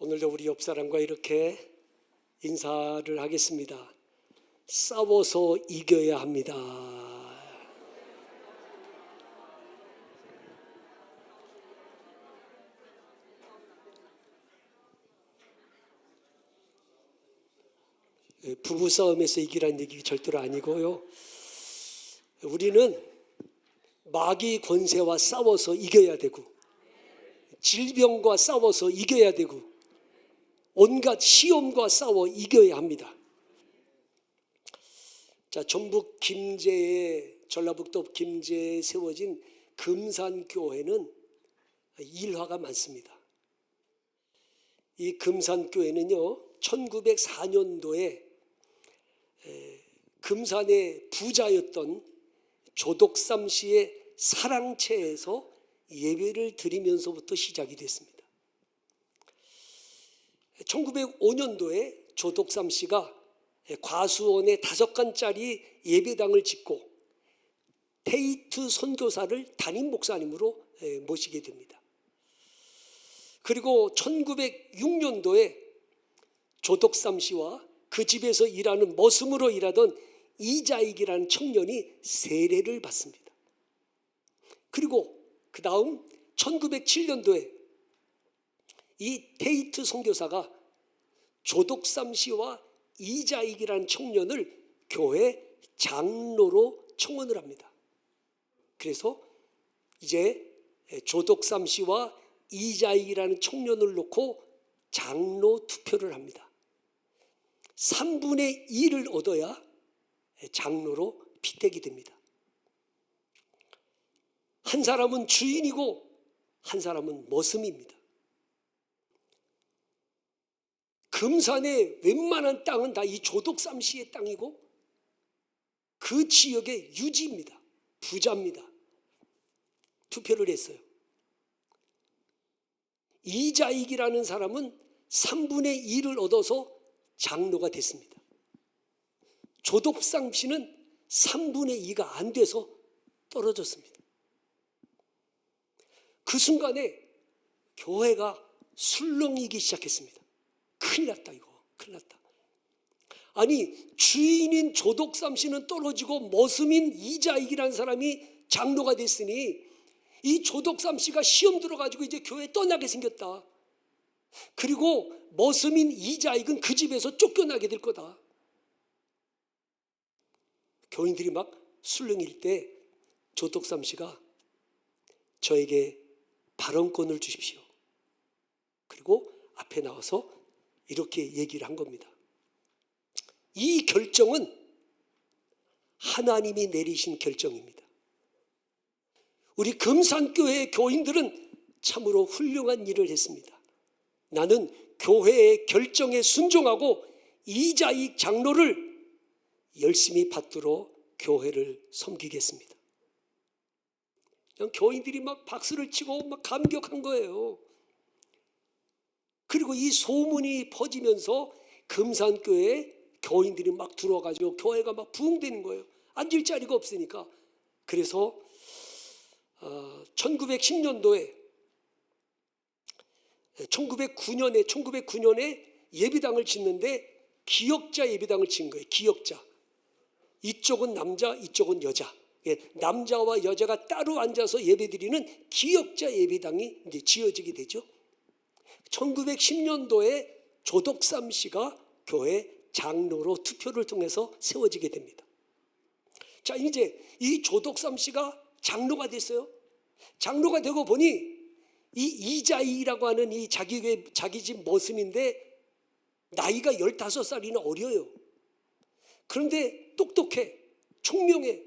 오늘도 우리 옆 사람과 이렇게 인사를 하겠습니다. 싸워서 이겨야 합니다. 부부싸움에서 이기라는 얘기 절대로 아니고요. 우리는 마귀 권세와 싸워서 이겨야 되고, 질병과 싸워서 이겨야 되고, 온갖 시험과 싸워 이겨야 합니다. 자, 전북 김제에, 전라북도 김제에 세워진 금산교회는 일화가 많습니다. 이 금산교회는요, 1904년도에 금산의 부자였던 조덕삼 씨의 사랑채에서 예배를 드리면서부터 시작이 됐습니다. 1905년도에 조덕삼 씨가 과수원에 5칸짜리 예배당을 짓고 테이트 선교사를 담임 목사님으로 모시게 됩니다. 그리고 1906년도에 조덕삼 씨와 그 집에서 일하는 머슴으로 일하던 이자익이라는 청년이 세례를 받습니다. 그리고 그 다음 1907년도에 이 테이트 선교사가 조덕삼 씨와 이자익이라는 청년을 교회 장로로 청원을 합니다. 그래서 이제 조덕삼 씨와 이자익이라는 청년을 놓고 장로 투표를 합니다. 3분의 1을 얻어야 장로로 피택이 됩니다. 한 사람은 주인이고 한 사람은 머슴입니다. 금산의 웬만한 땅은 다 이 조덕삼 씨의 땅이고 그 지역의 유지입니다. 부자입니다. 투표를 했어요. 이자익이라는 사람은 3분의 1을 얻어서 장로가 됐습니다. 조덕삼 씨는 3분의 2가 안 돼서 떨어졌습니다. 그 순간에 교회가 술렁이기 시작했습니다. 큰일 났다, 이거. 큰일 났다. 아니, 주인인 조덕삼 씨는 떨어지고 머슴인 이자익이라는 사람이 장로가 됐으니 이 조덕삼 씨가 시험 들어가지고 이제 교회 떠나게 생겼다. 그리고 머슴인 이자익은 그 집에서 쫓겨나게 될 거다. 교인들이 막 술렁일 때 조덕삼 씨가 저에게 발언권을 주십시오. 그리고 앞에 나와서 이렇게 얘기를 한 겁니다. 이 결정은 하나님이 내리신 결정입니다. 우리 금산교회의 교인들은 참으로 훌륭한 일을 했습니다. 나는 교회의 결정에 순종하고 이자익 장로를 열심히 받들어 교회를 섬기겠습니다. 그냥 교인들이 막 박수를 치고 막 감격한 거예요. 그리고 이 소문이 퍼지면서 금산교회에 교인들이 막 들어와가지고 교회가 막 부흥되는 거예요. 앉을 자리가 없으니까. 그래서 1910년도에 1909년에 예배당을 짓는데 기역자 예배당을 짓는 거예요. 기역자. 이쪽은 남자, 이쪽은 여자. 남자와 여자가 따로 앉아서 예배드리는 기역자 예배당이 이제 지어지게 되죠. 1910년도에 조덕삼 씨가 교회 장로로 투표를 통해서 세워지게 됩니다. 자, 이제 이 조덕삼 씨가 장로가 됐어요. 장로가 되고 보니 이 이자익이라고 하는 이 자기 집 머슴인데 나이가 15살이나 어려요. 그런데 똑똑해, 총명해.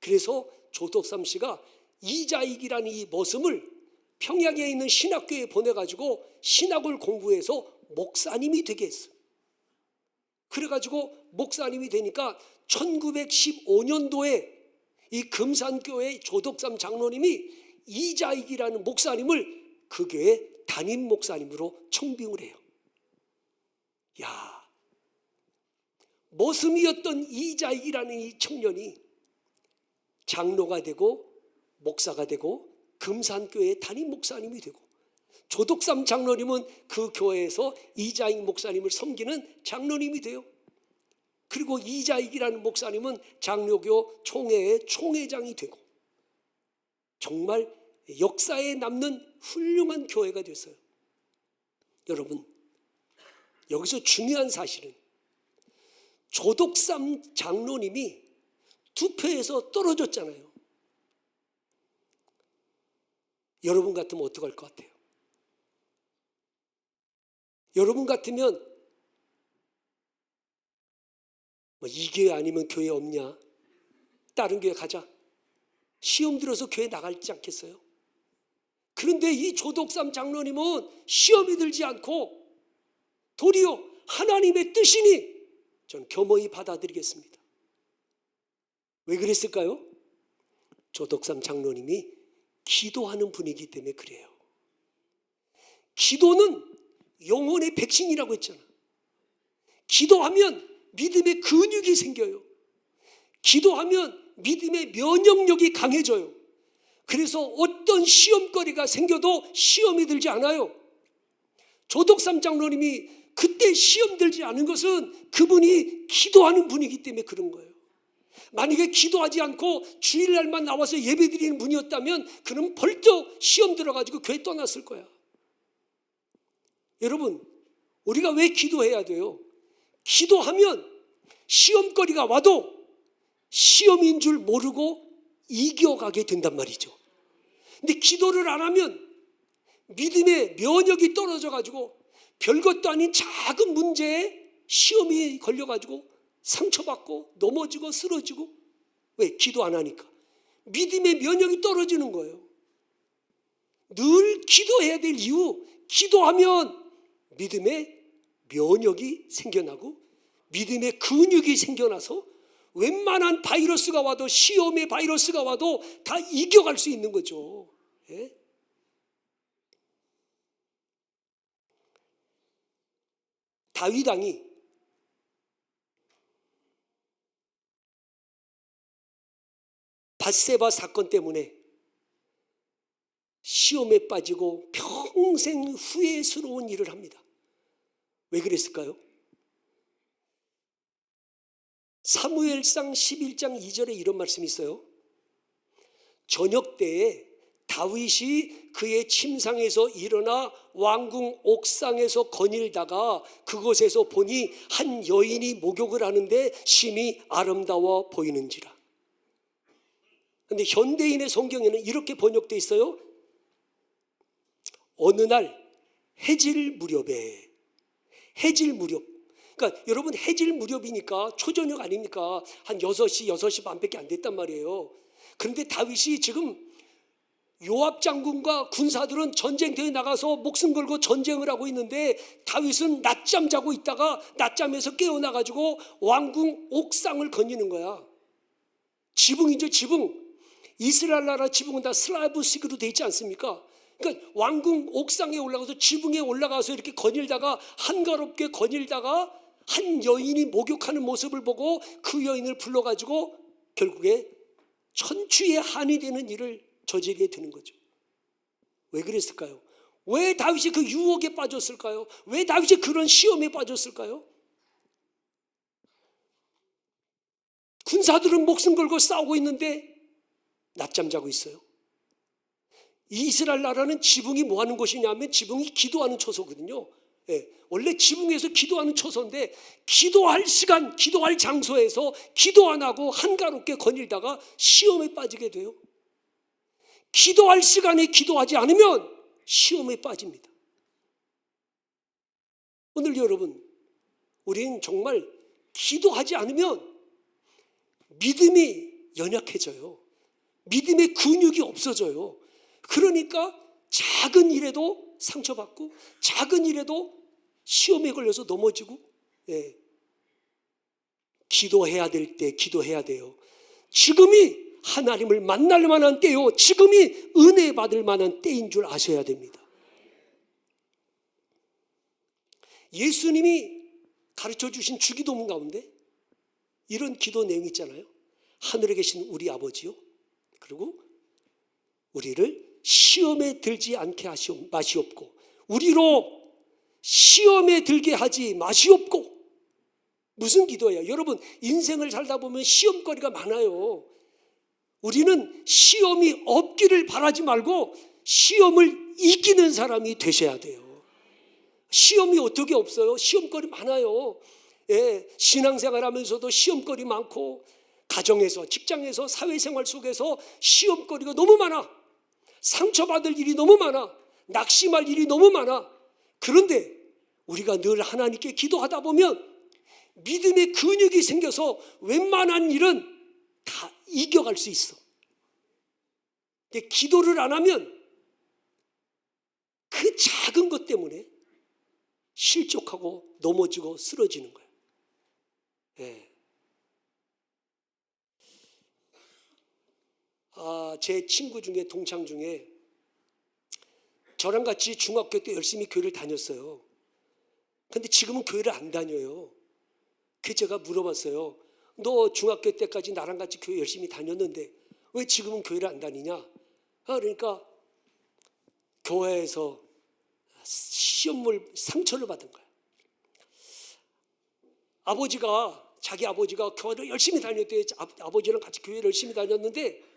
그래서 조덕삼 씨가 이자익이라는 이 머슴을 평양에 있는 신학교에 보내가지고 신학을 공부해서 목사님이 되게 했어요. 그래가지고 목사님이 되니까 1915년도에 이 금산교회 조덕삼 장로님이 이자익이라는 목사님을 그 교회 담임 목사님으로 청빙을 해요. 야, 머슴이었던 이자익이라는 이 청년이 장로가 되고 목사가 되고 금산교회 담임 목사님이 되고 조덕삼 장로님은 그 교회에서 이자익 목사님을 섬기는 장로님이 돼요. 그리고 이자익이라는 목사님은 장로교 총회의 총회장이 되고 정말 역사에 남는 훌륭한 교회가 됐어요. 여러분, 여기서 중요한 사실은 조덕삼 장로님이 투표에서 떨어졌잖아요. 여러분 같으면 어떡할 것 같아요? 여러분 같으면 이 교회 아니면 교회 없냐? 다른 교회 가자. 시험 들어서 교회 나갈지 않겠어요? 그런데 이 조덕삼 장로님은 시험이 들지 않고 도리어 하나님의 뜻이니 저는 겸허히 받아들이겠습니다. 왜 그랬을까요? 조덕삼 장로님이 기도하는 분이기 때문에 그래요. 기도는 영혼의 백신이라고 했잖아. 기도하면 믿음의 근육이 생겨요. 기도하면 믿음의 면역력이 강해져요. 그래서 어떤 시험거리가 생겨도 시험이 들지 않아요. 조덕삼 장로님이 그때 시험 들지 않은 것은 그분이 기도하는 분이기 때문에 그런 거예요. 만약에 기도하지 않고 주일날만 나와서 예배드리는 분이었다면 그는 벌떡 시험 들어가지고 교회 떠났을 거야. 여러분, 우리가 왜 기도해야 돼요? 기도하면 시험거리가 와도 시험인 줄 모르고 이겨가게 된단 말이죠. 근데 기도를 안 하면 믿음의 면역이 떨어져가지고 별것도 아닌 작은 문제에 시험이 걸려가지고 상처받고 넘어지고 쓰러지고. 왜? 기도 안 하니까. 믿음의 면역이 떨어지는 거예요. 늘 기도해야 될 이유, 기도하면 믿음의 면역이 생겨나고 믿음의 근육이 생겨나서 웬만한 바이러스가 와도, 시험의 바이러스가 와도 다 이겨갈 수 있는 거죠. 예? 다윗 왕이 밧세바 사건 때문에 시험에 빠지고 평생 후회스러운 일을 합니다. 왜 그랬을까요? 사무엘상 11장 2절에 이런 말씀이 있어요. 저녁 때에 다윗이 그의 침상에서 일어나 왕궁 옥상에서 거닐다가 그곳에서 보니 한 여인이 목욕을 하는데 심히 아름다워 보이는지라. 그런데 현대인의 성경에는 이렇게 번역되어 있어요. 어느 날 해질 무렵에. 해질 무렵. 그러니까 여러분, 해질 무렵이니까 초저녁 아닙니까? 한 6시, 6시 반밖에 안 됐단 말이에요. 그런데 다윗이 지금 요압 장군과 군사들은 전쟁터에 나가서 목숨 걸고 전쟁을 하고 있는데 다윗은 낮잠 자고 있다가 낮잠에서 깨어나가지고 왕궁 옥상을 거니는 거야. 지붕이죠, 지붕. 이스라엘 나라 지붕은 다 슬라브식으로 돼 있지 않습니까? 그러니까 왕궁 옥상에 올라가서 지붕에 올라가서 이렇게 거닐다가 한가롭게 거닐다가 한 여인이 목욕하는 모습을 보고 그 여인을 불러가지고 결국에 천추의 한이 되는 일을 저지르게 되는 거죠. 왜 그랬을까요? 왜 다윗이 그 유혹에 빠졌을까요? 왜 다윗이 그런 시험에 빠졌을까요? 군사들은 목숨 걸고 싸우고 있는데 낮잠 자고 있어요. 이스라엘 나라는 지붕이 뭐 하는 곳이냐면 지붕이 기도하는 처소거든요. 예, 원래 지붕에서 기도하는 처소인데 기도할 시간, 기도할 장소에서 기도 안 하고 한가롭게 거닐다가 시험에 빠지게 돼요. 기도할 시간에 기도하지 않으면 시험에 빠집니다. 오늘 여러분, 우리는 정말 기도하지 않으면 믿음이 연약해져요. 믿음의 근육이 없어져요. 그러니까 작은 일에도 상처받고 작은 일에도 시험에 걸려서 넘어지고. 예. 기도해야 될 때 기도해야 돼요. 지금이 하나님을 만날 만한 때요, 지금이 은혜 받을 만한 때인 줄 아셔야 됩니다. 예수님이 가르쳐 주신 주기도문 가운데 이런 기도 내용이 있잖아요. 하늘에 계신 우리 아버지요, 그리고 우리를 시험에 들지 않게 마시옵고 우리로 시험에 들게 하지 마시옵고. 무슨 기도예요? 여러분, 인생을 살다 보면 시험거리가 많아요. 우리는 시험이 없기를 바라지 말고 시험을 이기는 사람이 되셔야 돼요. 시험이 어떻게 없어요? 시험거리 많아요. 예, 신앙생활 하면서도 시험거리 많고, 가정에서, 직장에서, 사회생활 속에서 시험거리가 너무 많아. 상처받을 일이 너무 많아. 낙심할 일이 너무 많아. 그런데 우리가 늘 하나님께 기도하다 보면 믿음의 근육이 생겨서 웬만한 일은 다 이겨갈 수 있어. 근데 기도를 안 하면 그 작은 것 때문에 실족하고 넘어지고 쓰러지는 거예요. 예. 제 친구 중에, 동창 중에 저랑 같이 중학교 때 열심히 교회를 다녔어요. 근데 지금은 교회를 안 다녀요. 그래서 제가 물어봤어요. 너 중학교 때까지 나랑 같이 교회 열심히 다녔는데 왜 지금은 교회를 안 다니냐? 그러니까 교회에서 시험을, 상처를 받은 거야. 자기 아버지가 교회를 열심히 다녔대요. 아버지랑 같이 교회를 열심히 다녔는데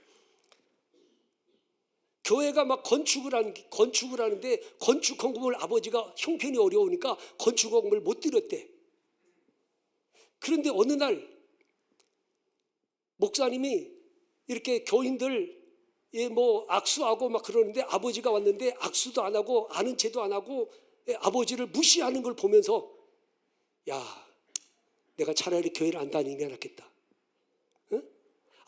교회가 막 건축을 하는데 건축 헌금을 아버지가 형편이 어려우니까 건축 헌금을 못 드렸대. 그런데 어느 날 목사님이 이렇게 교인들 뭐 악수하고 막 그러는데 아버지가 왔는데 악수도 안 하고 아는 체도 안 하고 아버지를 무시하는 걸 보면서, 야, 내가 차라리 교회를 안 다니는 게 낫겠다.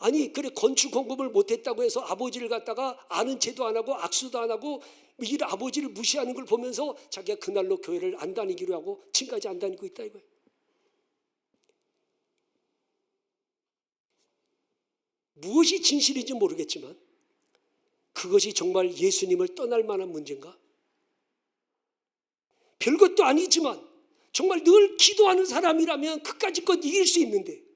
아니, 그래, 건축 헌금을 못했다고 해서 아버지를 갖다가 아는 체도 안 하고 악수도 안 하고 이 아버지를 무시하는 걸 보면서 자기가 그날로 교회를 안 다니기로 하고 지금까지 안 다니고 있다 이거예요. 무엇이 진실인지 모르겠지만 그것이 정말 예수님을 떠날 만한 문제인가? 별것도 아니지만 정말 늘 기도하는 사람이라면 그까짓 것 이길 수 있는데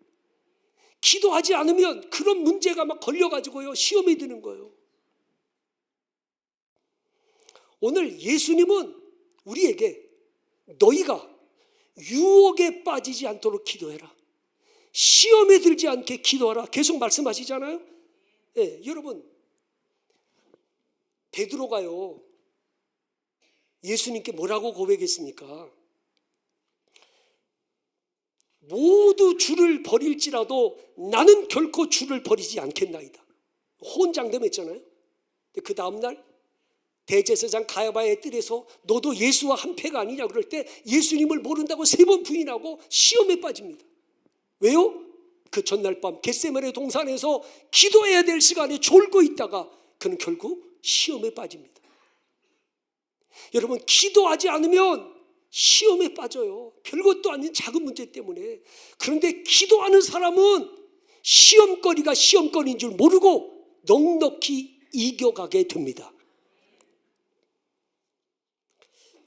기도하지 않으면 그런 문제가 막 걸려가지고요, 시험이 드는 거예요. 오늘 예수님은 우리에게 너희가 유혹에 빠지지 않도록 기도해라, 시험에 들지 않게 기도하라 계속 말씀하시잖아요. 네, 여러분, 베드로가요 예수님께 뭐라고 고백했습니까? 모두 주를 버릴지라도 나는 결코 주를 버리지 않겠나이다. 혼장담했잖아요. 그 다음날 대제사장 가야바의 뜰에서 너도 예수와 한패가 아니냐 그럴 때 예수님을 모른다고 3번 부인하고 시험에 빠집니다. 왜요? 그 전날 밤 겟세마네 동산에서 기도해야 될 시간에 졸고 있다가 그는 결국 시험에 빠집니다. 여러분, 기도하지 않으면 시험에 빠져요. 별것도 아닌 작은 문제 때문에. 그런데 기도하는 사람은 시험거리가 시험거리인 줄 모르고 넉넉히 이겨가게 됩니다.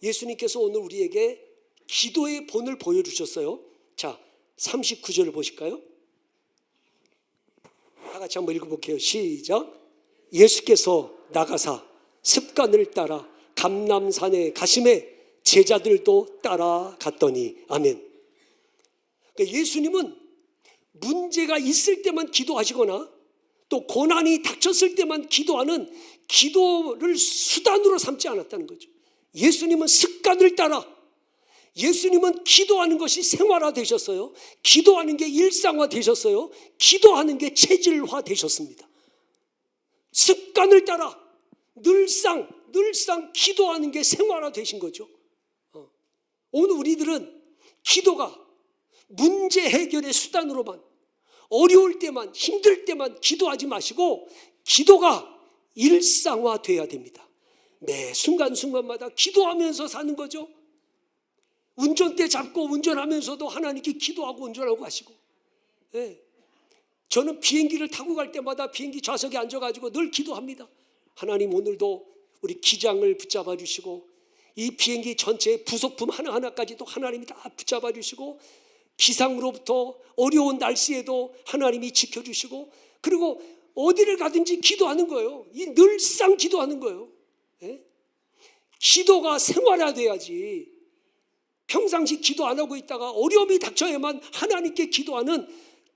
예수님께서 오늘 우리에게 기도의 본을 보여주셨어요. 자, 39절을 보실까요? 다 같이 한번 읽어볼게요. 시작. 예수께서 나가사 습관을 따라 감람산에 가심에 제자들도 따라갔더니. 아멘. 그러니까 예수님은 문제가 있을 때만 기도하시거나 또 고난이 닥쳤을 때만 기도하는 기도를 수단으로 삼지 않았다는 거죠. 예수님은 습관을 따라, 예수님은 기도하는 것이 생활화 되셨어요. 기도하는 게 일상화 되셨어요. 기도하는 게 체질화 되셨습니다. 습관을 따라 늘상 기도하는 게 생활화 되신 거죠. 오늘 우리들은 기도가 문제 해결의 수단으로만, 어려울 때만, 힘들 때만 기도하지 마시고 기도가 일상화돼야 됩니다. 매 순간순간마다 기도하면서 사는 거죠. 운전대 잡고 운전하면서도 하나님께 기도하고 운전하고 가시고. 네. 저는 비행기를 타고 갈 때마다 비행기 좌석에 앉아가지고 늘 기도합니다. 하나님, 오늘도 우리 기장을 붙잡아 주시고 이 비행기 전체의 부속품 하나하나까지도 하나님이 다 붙잡아 주시고 기상으로부터 어려운 날씨에도 하나님이 지켜주시고, 그리고 어디를 가든지 기도하는 거예요. 이 늘상 기도하는 거예요. 네? 기도가 생활화돼야지. 평상시 기도 안 하고 있다가 어려움이 닥쳐야만 하나님께 기도하는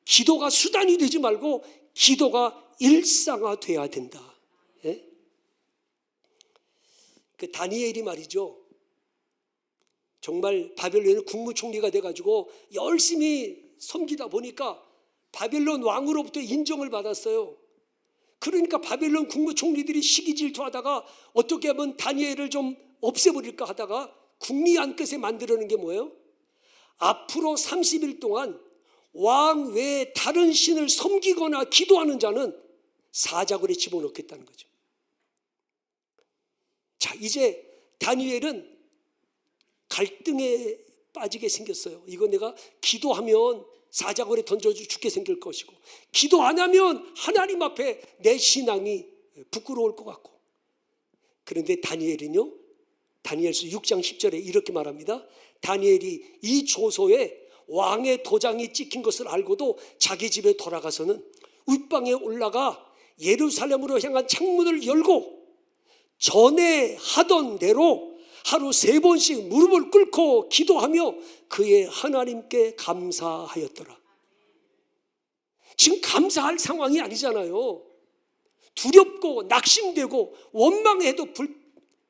기도가 수단이 되지 말고 기도가 일상화돼야 된다. 예? 그 다니엘이 말이죠. 정말 바벨론의 국무총리가 돼가지고 열심히 섬기다 보니까 바벨론 왕으로부터 인정을 받았어요. 그러니까 바벨론 국무총리들이 시기 질투하다가 어떻게 하면 다니엘을 좀 없애버릴까 하다가 국리 안끝에 만들어낸 게 뭐예요? 앞으로 30일 동안 왕 외에 다른 신을 섬기거나 기도하는 자는 사자굴에 집어넣겠다는 거죠. 자, 이제 다니엘은 갈등에 빠지게 생겼어요. 이거 내가 기도하면 사자굴에 던져서 죽게 생길 것이고, 기도 안 하면 하나님 앞에 내 신앙이 부끄러울 것 같고. 그런데 다니엘은요, 다니엘서 6장 10절에 이렇게 말합니다. 다니엘이 이 조서에 왕의 도장이 찍힌 것을 알고도 자기 집에 돌아가서는 윗방에 올라가 예루살렘으로 향한 창문을 열고 전에 하던 대로 하루 3번씩 무릎을 꿇고 기도하며 그의 하나님께 감사하였더라. 지금 감사할 상황이 아니잖아요. 두렵고 낙심되고 원망해도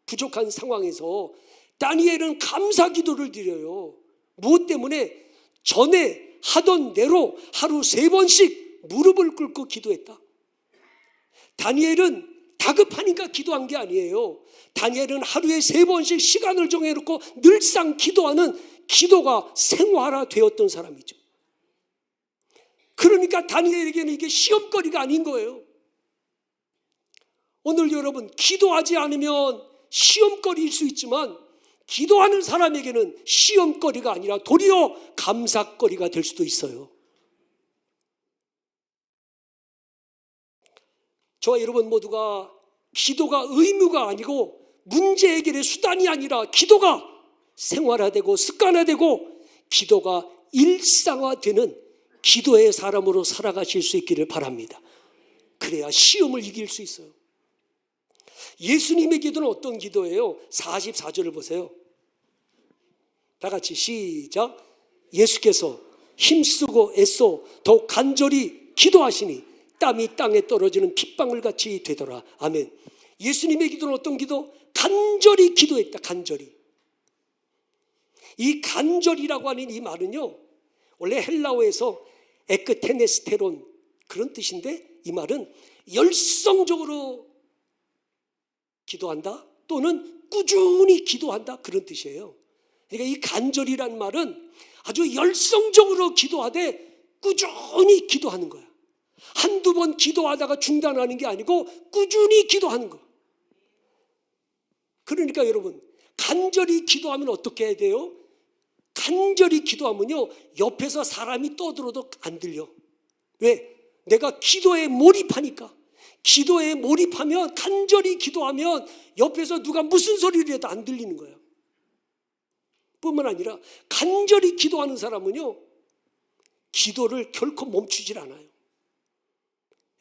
부족한 상황에서 다니엘은 감사 기도를 드려요. 무엇 때문에? 전에 하던 대로 하루 3번씩 무릎을 꿇고 기도했다. 다니엘은 다급하니까 기도한 게 아니에요. 다니엘은 하루에 3번씩 시간을 정해놓고 늘상 기도하는 기도가 생활화되었던 사람이죠. 그러니까 다니엘에게는 이게 시험거리가 아닌 거예요. 오늘 여러분, 기도하지 않으면 시험거리일 수 있지만 기도하는 사람에게는 시험거리가 아니라 도리어 감사거리가 될 수도 있어요. 저와 여러분 모두가 기도가 의무가 아니고 문제 해결의 수단이 아니라 기도가 생활화되고 습관화되고 기도가 일상화되는 기도의 사람으로 살아가실 수 있기를 바랍니다. 그래야 시험을 이길 수 있어요. 예수님의 기도는 어떤 기도예요? 44절을 보세요. 다 같이 시작. 예수께서 힘쓰고 애써 더욱 간절히 기도하시니 땀이 땅에 떨어지는 핏방울 같이 되더라. 아멘. 예수님의 기도는 어떤 기도? 간절히 기도했다. 간절히. 이 간절이라고 하는 이 말은요, 원래 헬라어에서 에크테네스테론 그런 뜻인데, 이 말은 열성적으로 기도한다 또는 꾸준히 기도한다 그런 뜻이에요. 그러니까 이 간절이란 말은 아주 열성적으로 기도하되 꾸준히 기도하는 거야. 한두 번 기도하다가 중단하는 게 아니고 꾸준히 기도하는 거. 그러니까 여러분, 간절히 기도하면 어떻게 해야 돼요? 간절히 기도하면요, 옆에서 사람이 떠들어도 안 들려. 왜? 내가 기도에 몰입하니까. 기도에 몰입하면, 간절히 기도하면 옆에서 누가 무슨 소리를 해도 안 들리는 거예요. 뿐만 아니라 간절히 기도하는 사람은요, 기도를 결코 멈추질 않아요.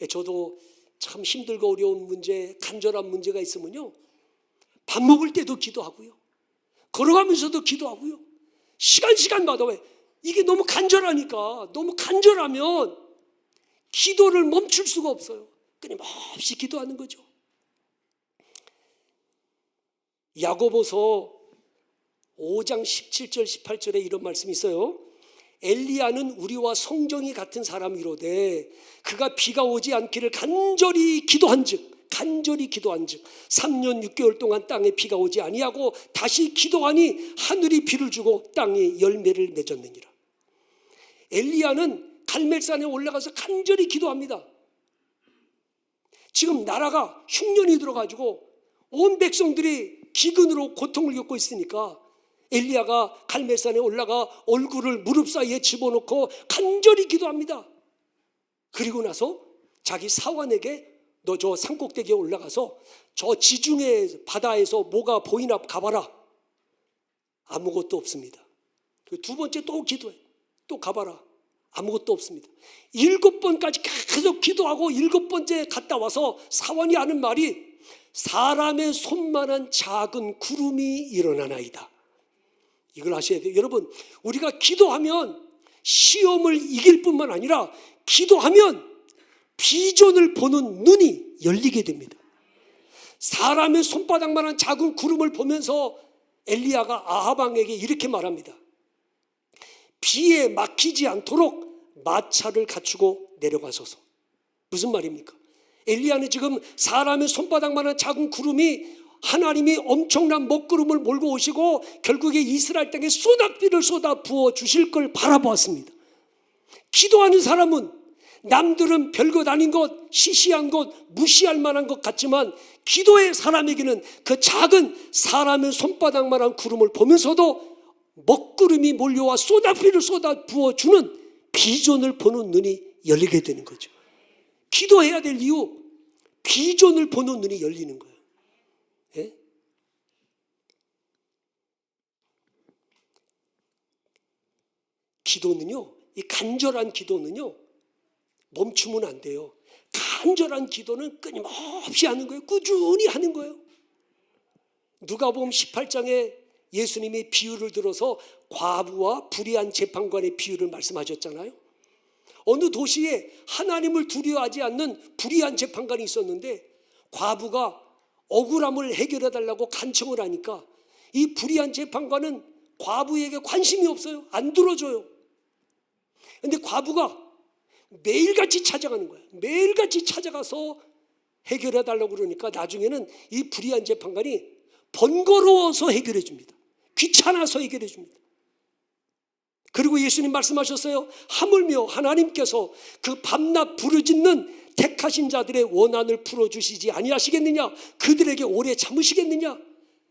저도 참 힘들고 어려운 문제, 간절한 문제가 있으면요, 밥 먹을 때도 기도하고요, 걸어가면서도 기도하고요, 시간마다. 왜? 이게 너무 간절하니까. 너무 간절하면 기도를 멈출 수가 없어요. 끊임없이 기도하는 거죠. 야고보서 5장 17절 18절에 이런 말씀이 있어요. 엘리야는 우리와 성정이 같은 사람이로되 그가 비가 오지 않기를 간절히 기도한즉 3년 6개월 동안 땅에 비가 오지 아니하고 다시 기도하니 하늘이 비를 주고 땅이 열매를 맺었느니라. 엘리야는 갈멜산에 올라가서 간절히 기도합니다. 지금 나라가 흉년이 들어가지고 온 백성들이 기근으로 고통을 겪고 있으니까 엘리야가 갈멜산에 올라가 얼굴을 무릎 사이에 집어넣고 간절히 기도합니다. 그리고 나서 자기 사환에게 너 저 산꼭대기에 올라가서 저 지중해 바다에서 뭐가 보이나 가봐라. 아무것도 없습니다. 두 번째 또 기도해. 또 가봐라. 아무것도 없습니다. 7번까지 계속 기도하고 7번째 갔다 와서 사환이 하는 말이 사람의 손만한 작은 구름이 일어나나이다. 이걸 아셔야 돼요. 여러분, 우리가 기도하면 시험을 이길 뿐만 아니라 기도하면 비전을 보는 눈이 열리게 됩니다. 사람의 손바닥만한 작은 구름을 보면서 엘리야가 아합 왕에게 이렇게 말합니다. 비에 막히지 않도록 마차를 갖추고 내려가소서. 무슨 말입니까? 엘리야는 지금 사람의 손바닥만한 작은 구름이 하나님이 엄청난 먹구름을 몰고 오시고 결국에 이스라엘 땅에 소낙비를 쏟아 부어 주실 걸 바라보았습니다. 기도하는 사람은 남들은 별것 아닌 것, 시시한 것, 무시할 만한 것 같지만 기도의 사람에게는 그 작은 사람의 손바닥만한 구름을 보면서도 먹구름이 몰려와 소낙비를 쏟아 부어주는 비전을 보는 눈이 열리게 되는 거죠. 기도해야 될 이유, 비전을 보는 눈이 열리는 거예요. 예? 기도는요, 이 간절한 기도는요, 멈추면 안 돼요. 간절한 기도는 끊임없이 하는 거예요. 꾸준히 하는 거예요. 누가복음 18장에 예수님이 비유를 들어서 과부와 불의한 재판관의 비유를 말씀하셨잖아요. 어느 도시에 하나님을 두려워하지 않는 불의한 재판관이 있었는데 과부가 억울함을 해결해 달라고 간청을 하니까 이 불의한 재판관은 과부에게 관심이 없어요. 안 들어줘요. 그런데 과부가 매일같이 찾아가는 거예요. 매일같이 찾아가서 해결해 달라고 그러니까 나중에는 이 불의한 재판관이 번거로워서 해결해 줍니다. 귀찮아서 해결해 줍니다. 그리고 예수님 말씀하셨어요. 하물며 하나님께서 그 밤낮 부르짖는 택하신 자들의 원한을 풀어주시지 아니하시겠느냐? 그들에게 오래 참으시겠느냐?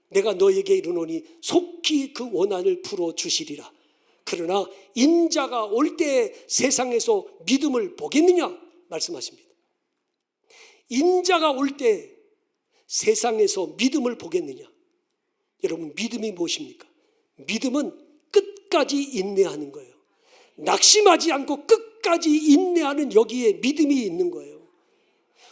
내가 너에게 이르노니 속히 그 원한을 풀어주시리라. 그러나 인자가 올 때에 세상에서 믿음을 보겠느냐? 말씀하십니다. 인자가 올 때 세상에서 믿음을 보겠느냐? 여러분, 믿음이 무엇입니까? 믿음은 끝까지 인내하는 거예요. 낙심하지 않고 끝까지 인내하는 여기에 믿음이 있는 거예요.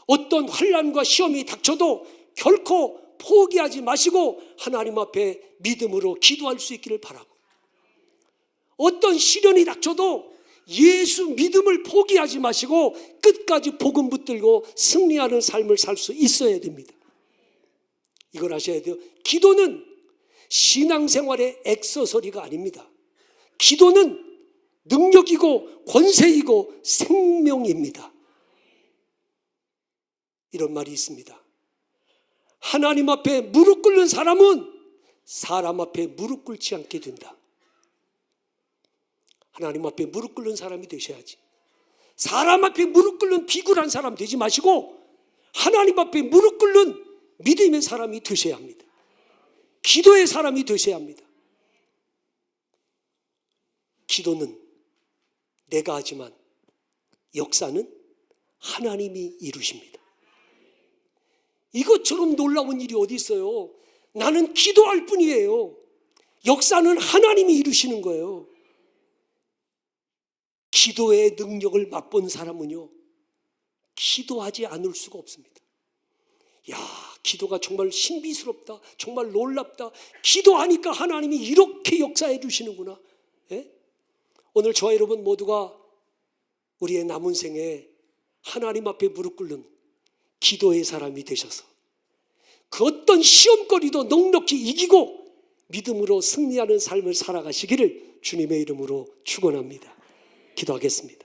어떤 환난과 시험이 닥쳐도 결코 포기하지 마시고 하나님 앞에 믿음으로 기도할 수 있기를 바라고, 어떤 시련이 닥쳐도 예수 믿음을 포기하지 마시고 끝까지 복음 붙들고 승리하는 삶을 살 수 있어야 됩니다. 이걸 아셔야 돼요. 기도는 신앙생활의 액세서리가 아닙니다. 기도는 능력이고 권세이고 생명입니다. 이런 말이 있습니다. 하나님 앞에 무릎 꿇는 사람은 사람 앞에 무릎 꿇지 않게 된다. 하나님 앞에 무릎 꿇는 사람이 되셔야지. 사람 앞에 무릎 꿇는 비굴한 사람 되지 마시고 하나님 앞에 무릎 꿇는 믿음의 사람이 되셔야 합니다. 기도의 사람이 되셔야 합니다. 기도는 내가 하지만 역사는 하나님이 이루십니다. 이것처럼 놀라운 일이 어디 있어요? 나는 기도할 뿐이에요. 역사는 하나님이 이루시는 거예요. 기도의 능력을 맛본 사람은요, 기도하지 않을 수가 없습니다. 야, 기도가 정말 신비스럽다, 정말 놀랍다, 기도하니까 하나님이 이렇게 역사해 주시는구나. 예? 오늘 저와 여러분 모두가 우리의 남은 생에 하나님 앞에 무릎 꿇는 기도의 사람이 되셔서 그 어떤 시험거리도 넉넉히 이기고 믿음으로 승리하는 삶을 살아가시기를 주님의 이름으로 축원합니다. 기도하겠습니다.